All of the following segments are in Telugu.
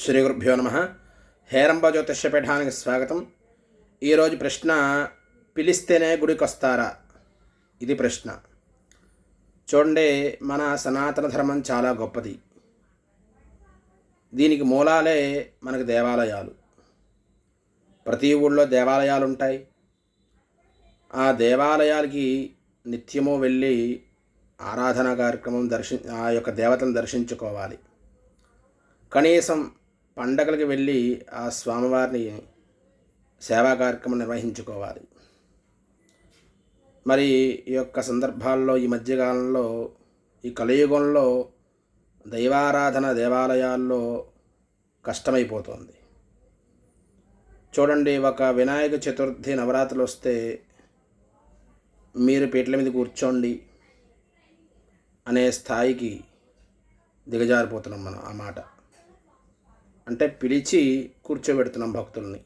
శ్రీ గురుభ్యో నమ. హేరంబ జ్యోతిష్యపీఠానికి స్వాగతం. ఈరోజు ప్రశ్న, పిలిస్తేనే గుడికొస్తారా? ఇది ప్రశ్న. చూడండి, మన సనాతన ధర్మం చాలా గొప్పది. దీనికి మూలాలే మనకు దేవాలయాలు. ప్రతి ఊళ్ళో దేవాలయాలు ఉంటాయి. ఆ దేవాలయాలకి నిత్యము వెళ్ళి ఆరాధన కార్యక్రమం ఆ యొక్క దేవతను దర్శించుకోవాలి. కనీసం పండగలకు వెళ్ళి ఆ స్వామివారిని సేవా కార్యక్రమం నిర్వహించుకోవాలి. మరి ఈ యొక్క సందర్భాల్లో, ఈ మధ్యకాలంలో, ఈ కలియుగంలో దైవారాధన దేవాలయాల్లో కష్టమైపోతుంది. చూడండి, ఒక వినాయక చతుర్థి నవరాత్రులు వస్తే మీరు పీటల మీద కూర్చోండి అనే స్థాయికి దిగజారిపోతున్నాం మనం. ఆ మాట అంటే పిలిచి కూర్చోబెడుతున్నాం భక్తుల్ని.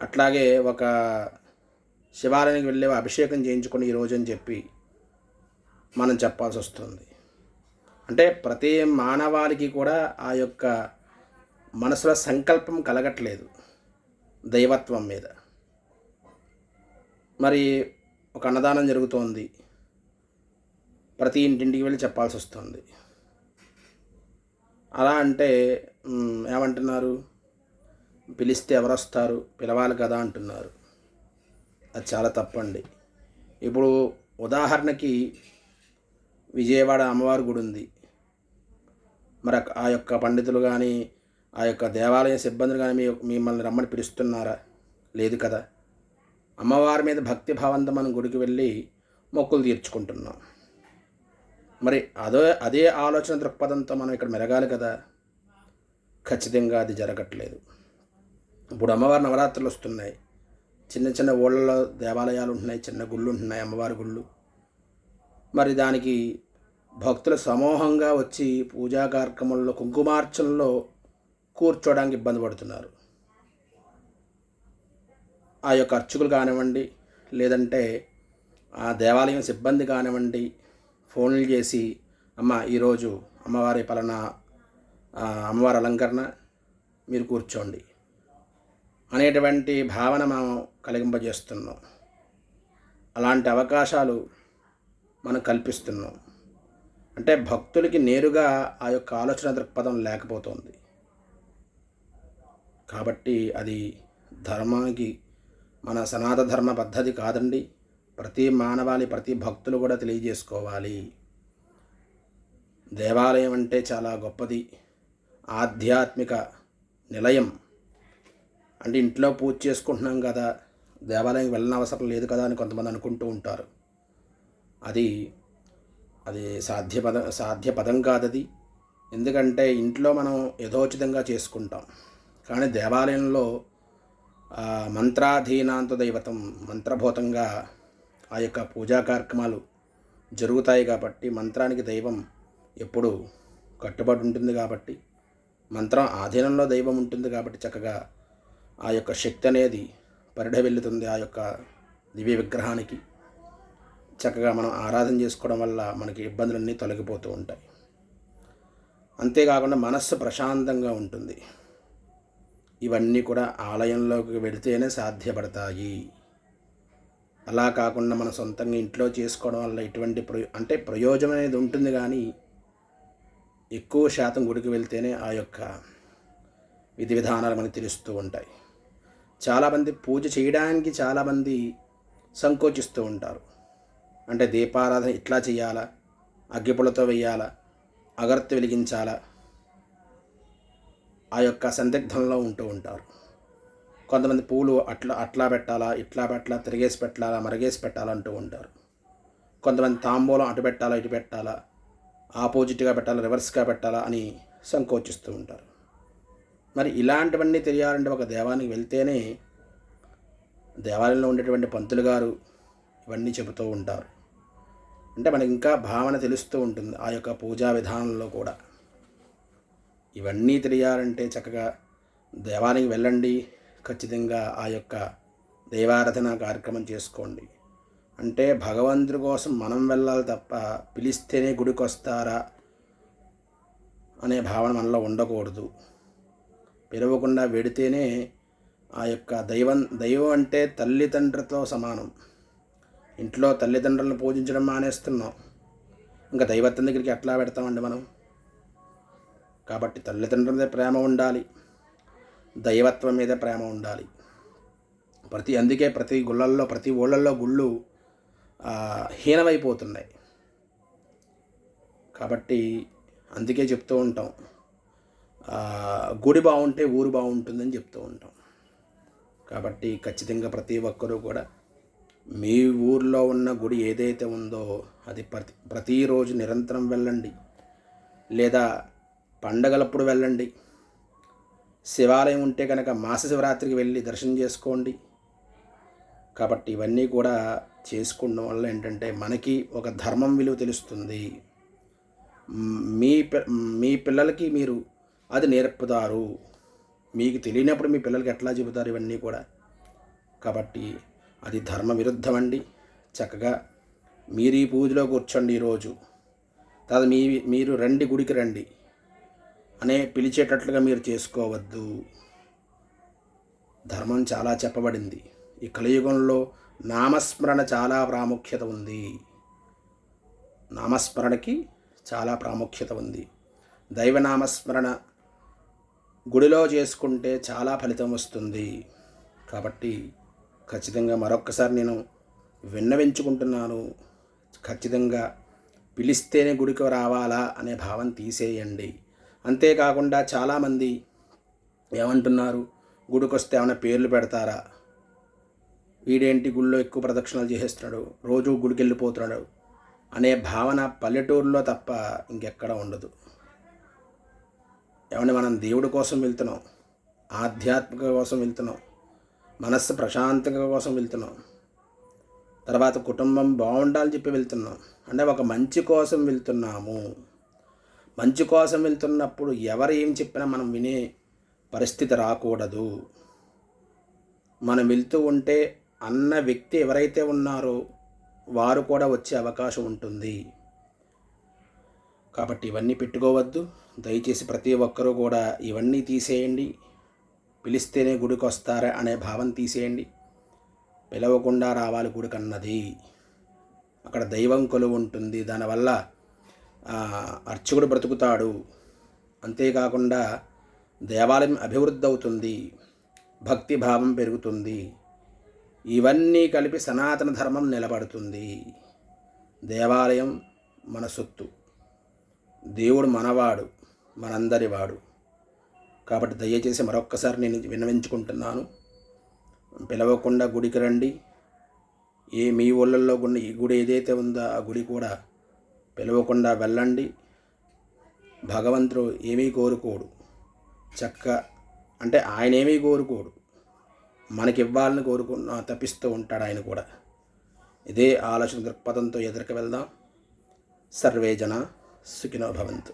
అట్లాగే ఒక శివాలయానికి వెళ్ళే అభిషేకం చేయించుకొని ఈరోజు అని చెప్పి మనం చెప్పాల్సి వస్తుంది. అంటే ప్రతి మానవాళికి కూడా ఆ యొక్క మనసులో సంకల్పం కలగట్లేదు దైవత్వం మీద. మరి ఒక అన్నదానం జరుగుతోంది, ప్రతి ఇంటింటికి వెళ్ళి చెప్పాల్సి వస్తుంది. అలా అంటే ఏమంటున్నారు, పిలిస్తే ఎవరు వస్తారు, పిలవాలి కదా అంటున్నారు. అది చాలా తప్పండి. ఇప్పుడు ఉదాహరణకి విజయవాడ అమ్మవారి గుడి ఉంది. మరి ఆ యొక్క పండితులు కానీ, ఆ యొక్క దేవాలయ సిబ్బందులు కానీ మిమ్మల్ని రమ్మని పిలుస్తున్నారా? లేదు కదా. అమ్మవారి మీద భక్తి భావంతో మనం గుడికి వెళ్ళి మొక్కులు తీర్చుకుంటున్నాం. మరి అదే ఆలోచన దృక్పథంతో మనం ఇక్కడ మెరగాలి కదా. ఖచ్చితంగా అది జరగట్లేదు. ఇప్పుడు అమ్మవారి నవరాత్రులు వస్తున్నాయి. చిన్న చిన్న ఊళ్ళలో దేవాలయాలు ఉంటున్నాయి, చిన్న గుళ్ళు ఉంటున్నాయి, అమ్మవారి గుళ్ళు. మరి దానికి భక్తులు సమూహంగా వచ్చి పూజా కార్యక్రమంలో, కుంకుమార్చనలో కూర్చోడానికి ఇబ్బంది పడుతున్నారు. ఆ యొక్క అర్చకులు కానివ్వండి, లేదంటే ఆ దేవాలయం సిబ్బంది కానివ్వండి, ఫోన్లు చేసి అమ్మ ఈరోజు అమ్మవారి పలానా అమ్మవారి అలంకరణ, మీరు కూర్చోండి అనేటువంటి భావన మనం కలిగింపజేస్తున్నాం. అలాంటి అవకాశాలు మనం కల్పిస్తున్నాం. అంటే భక్తులకి నేరుగా ఆ యొక్క ఆలోచన దృక్పథం లేకపోతుంది. కాబట్టి అది ధర్మానికి, మన సనాతన ధర్మ పద్ధతి కాదండి. ప్రతి మానవాళి, ప్రతి భక్తులు కూడా తెలియజేసుకోవాలి. దేవాలయం అంటే చాలా గొప్పది, ఆధ్యాత్మిక నిలయం. అంటే ఇంట్లో పూజ చేసుకుంటున్నాం కదా, దేవాలయం వెళ్ళిన అవసరం లేదు కదా అని కొంతమంది అనుకుంటూ ఉంటారు. అది సాధ్య పదం కాదది. ఎందుకంటే ఇంట్లో మనం యథోచితంగా చేసుకుంటాం, కానీ దేవాలయంలో మంత్రాధీనాంత దైవతం, మంత్రభూతంగా ఆ యొక్క పూజా కార్యక్రమాలు జరుగుతాయి. కాబట్టి మంత్రానికి దైవం ఎప్పుడు కట్టుబడి ఉంటుంది. కాబట్టి మంత్రం ఆధీనంలో దైవం ఉంటుంది. కాబట్టి చక్కగా ఆ యొక్క శక్తి అనేది పరిఢవిల్లుతుంది ఆ యొక్క దివ్య విగ్రహానికి. చక్కగా మనం ఆరాధన చేసుకోవడం వల్ల మనకి ఇబ్బందులన్నీ తొలగిపోతూ ఉంటాయి. అంతేకాకుండా మనస్సు ప్రశాంతంగా ఉంటుంది. ఇవన్నీ కూడా ఆలయంలోకి వెళితేనే సాధ్యపడతాయి. అలా కాకుండా మన సొంతంగా ఇంట్లో చేసుకోవడం వల్ల ఇటువంటి ప్రయోజనం అనేది ఉంటుంది. కానీ ఎక్కువ శాతం గుడికి వెళ్తేనే ఆ యొక్క విధి విధానాలు మనకు తెలుస్తూ ఉంటాయి. చాలామంది పూజ చేయడానికి చాలామంది సంకోచిస్తూ ఉంటారు. అంటే దీపారాధన ఇట్లా చేయాలా, అగ్గిపుల్లతో వేయాలా, అగరత్తి వెలిగించాలా, ఆ యొక్క సందిగ్ధంలో ఉంటూ ఉంటారు. కొంతమంది పూలు అట్లా పెట్టాలా, ఇట్లా పెట్టాలా, తిరిగేసి పెట్టాలా, మరగేసి పెట్టాలా అంటూ ఉంటారు. కొంతమంది తాంబూలం అటు పెట్టాలా, ఇటు పెట్టాలా, ఆపోజిట్గా పెట్టాలా, రివర్స్గా పెట్టాలా అని సంకోచిస్తూ ఉంటారు. మరి ఇలాంటివన్నీ తెలియాలంటే ఒక దేవాలయానికి వెళ్తేనే దేవాలయంలో ఉండేటువంటి పంతులు గారు ఇవన్నీ చెబుతూ ఉంటారు. అంటే మనకి ఇంకా భావన తెలుస్తూ ఉంటుంది ఆ యొక్క పూజా విధానంలో కూడా. ఇవన్నీ తెలియాలంటే చక్కగా దేవాలయానికి వెళ్ళండి. ఖచ్చితంగా ఆ యొక్క దైవారాధన కార్యక్రమం చేసుకోండి. అంటే భగవంతుడి కోసం మనం వెళ్ళాలి తప్ప పిలిస్తేనే గుడికి వస్తారా అనే భావన మనలో ఉండకూడదు. పిలవకుండా వెడితేనే ఆ యొక్క దైవం అంటే తల్లిదండ్రులతో సమానం. ఇంట్లో తల్లిదండ్రులను పూజించడం మానేస్తున్నాం, ఇంకా దైవత్వం దగ్గరికి ఎట్లా పెడతామండి మనం? కాబట్టి తల్లిదండ్రుల మీద ప్రేమ ఉండాలి, దైవత్వం మీద ప్రేమ ఉండాలి. అందుకే ప్రతి ఊళ్ళల్లో గుళ్ళు హీనమైపోతున్నాయి. కాబట్టి అందుకే చెప్తూ ఉంటాం, గుడి బాగుంటే ఊరు బాగుంటుందని చెప్తూ ఉంటాం. కాబట్టి ఖచ్చితంగా ప్రతి ఒక్కరూ కూడా మీ ఊర్లో ఉన్న గుడి ఏదైతే ఉందో అది ప్రతిరోజు నిరంతరం వెళ్ళండి, లేదా పండగలప్పుడు వెళ్ళండి. శివాలయం ఉంటే కనుక మాస శివరాత్రికి వెళ్ళి దర్శనం చేసుకోండి. కాబట్టి ఇవన్నీ కూడా చేసుకోవడం వల్ల ఏంటంటే మనకి ఒక ధర్మం విలువ తెలుస్తుంది. మీ పిల్లలకి మీరు అది నేర్పుతారు. మీకు తెలియనప్పుడు మీ పిల్లలకి ఎట్లా చెబుతారు ఇవన్నీ కూడా? కాబట్టి అది ధర్మ విరుద్ధం అండి. చక్కగా మీరు ఈ పూజలో కూర్చోండి ఈరోజు, తర్వాత మీరు రండి గుడికి రండి అనే పిలిచేటట్లుగా మీరు చేసుకోవద్దు. ధర్మం చాలా చెప్పబడింది. ఈ కలియుగంలో నామస్మరణ చాలా ప్రాముఖ్యత ఉంది. నామస్మరణకి చాలా ప్రాముఖ్యత ఉంది. దైవనామస్మరణ గుడిలో చేసుకుంటే చాలా ఫలితం వస్తుంది. కాబట్టి ఖచ్చితంగా మరొక్కసారి నేను విన్నవించుకుంటున్నాను, ఖచ్చితంగా పిలిస్తేనే గుడికి రావాలా అనే భావం తీసేయండి. అంతేకాకుండా చాలామంది ఏమంటున్నారు, గుడికి వస్తే ఏమైనా పేర్లు పెడతారా, వీడేంటి గుళ్ళో ఎక్కువ ప్రదక్షిణలు చేసేస్తున్నాడు, రోజు గుడికి వెళ్ళిపోతున్నాడు అనే భావన పల్లెటూరులో తప్ప ఇంకెక్కడ ఉండదు. ఏమంటే మనం దేవుడి కోసం వెళ్తున్నాం, ఆధ్యాత్మిక కోసం వెళ్తున్నాం, మనస్సు ప్రశాంతంగా కోసం వెళ్తున్నాం, తర్వాత కుటుంబం బాగుండాలని చెప్పి వెళ్తున్నాం. అంటే ఒక మంచి కోసం వెళ్తున్నాము. మంచి కోసం వెళ్తున్నప్పుడు ఎవరు ఏం చెప్పినా మనం వినే పరిస్థితి రాకూడదు. మనం వెళ్తూ ఉంటే అన్న వ్యక్తి ఎవరైతే ఉన్నారో వారు కూడా వచ్చే అవకాశం ఉంటుంది. కాబట్టి ఇవన్నీ పెట్టుకోవద్దు. దయచేసి ప్రతి ఒక్కరూ కూడా ఇవన్నీ తీసేయండి. పిలిస్తేనే గుడికి వస్తారా అనే భావం తీసేయండి. పిలవకుండా రావాలి గుడికన్నది. అక్కడ దైవం కొలువు ఉంటుంది, దానివల్ల అర్చకుడు బ్రతుకుతాడు. అంతేకాకుండా దేవాలయం అభివృద్ధి అవుతుంది, భక్తి భావం పెరుగుతుంది. ఇవన్నీ కలిపి సనాతన ధర్మం నిలబడుతుంది. దేవాలయం మన సొత్తు, దేవుడు మనవాడు, మనందరివాడు. కాబట్టి దయచేసి మరొక్కసారి నేను విన్నవించుకుంటున్నాను, పిలవకుండా గుడికి రండి. మీ ఊళ్ళల్లో ఈ గుడి ఏదైతే ఉందో ఆ గుడి కూడా పిలవకుండా వెళ్ళండి. భగవంతుడు ఏమీ కోరుకోడు, అంటే ఆయన ఏమీ కోరుకోడు, మనకి ఇవ్వాలని తప్పిస్తూ ఉంటాడు ఆయన కూడా. ఇదే ఆలోచన దృక్పథంతో ఎదురుకు వెళ్దాం. సర్వే జన సుఖినో భవంతు.